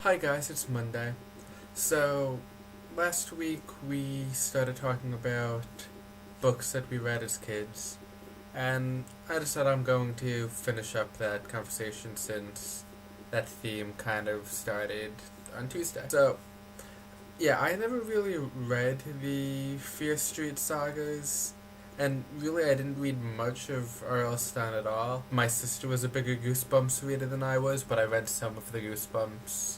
Hi guys, it's Monday. So, last week we started talking about books that we read as kids, and I decided I'm going to finish up that conversation since that theme kind of started on Tuesday. So, yeah, I never really read the Fear Street sagas, and really I didn't read much of R.L. Stine at all. My sister was a bigger Goosebumps reader than I was, but I read some of the Goosebumps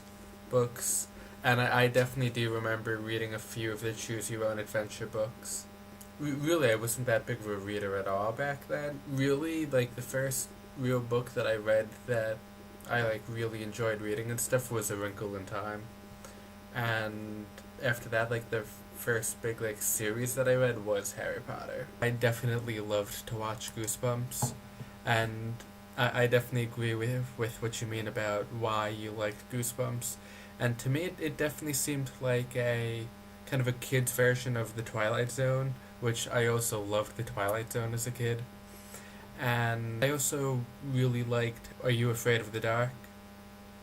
books, and I definitely do remember reading a few of the Choose Your Own Adventure books. Really, I wasn't that big of a reader at all back then. Really, like, the first real book that I read that I, like, really enjoyed reading and stuff was A Wrinkle in Time. And after that, like, the first big, like, series that I read was Harry Potter. I definitely loved to watch Goosebumps, and I definitely agree with what you mean about why you liked Goosebumps. And to me, it definitely seemed like a kind of a kid's version of The Twilight Zone, which I also loved The Twilight Zone as a kid. And I also really liked Are You Afraid of the Dark?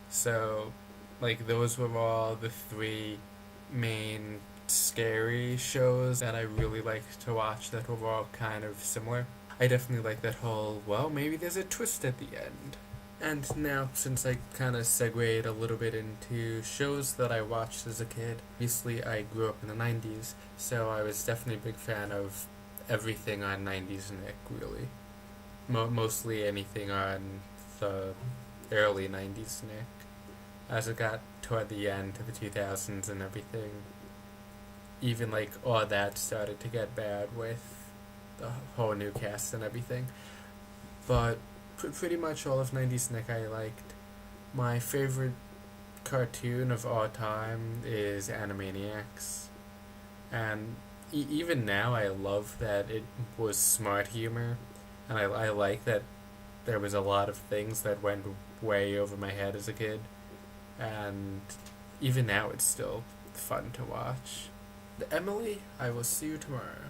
So, like, those were all the three main scary shows that I really liked to watch that were all kind of similar. I definitely like that whole, well, maybe there's a twist at the end. And now, since I kind of segued a little bit into shows that I watched as a kid, obviously I grew up in the 90s, so I was definitely a big fan of everything on 90s Nick, really. Mostly anything on the early 90s Nick. As it got toward the end of the 2000s and everything, even like all that started to get bad with the whole new cast and everything. But pretty much all of 90s Nick I liked. My favorite cartoon of all time is Animaniacs. And even now I love that it was smart humor. And I like that there was a lot of things that went way over my head as a kid. And even now it's still fun to watch. Emily, I will see you tomorrow.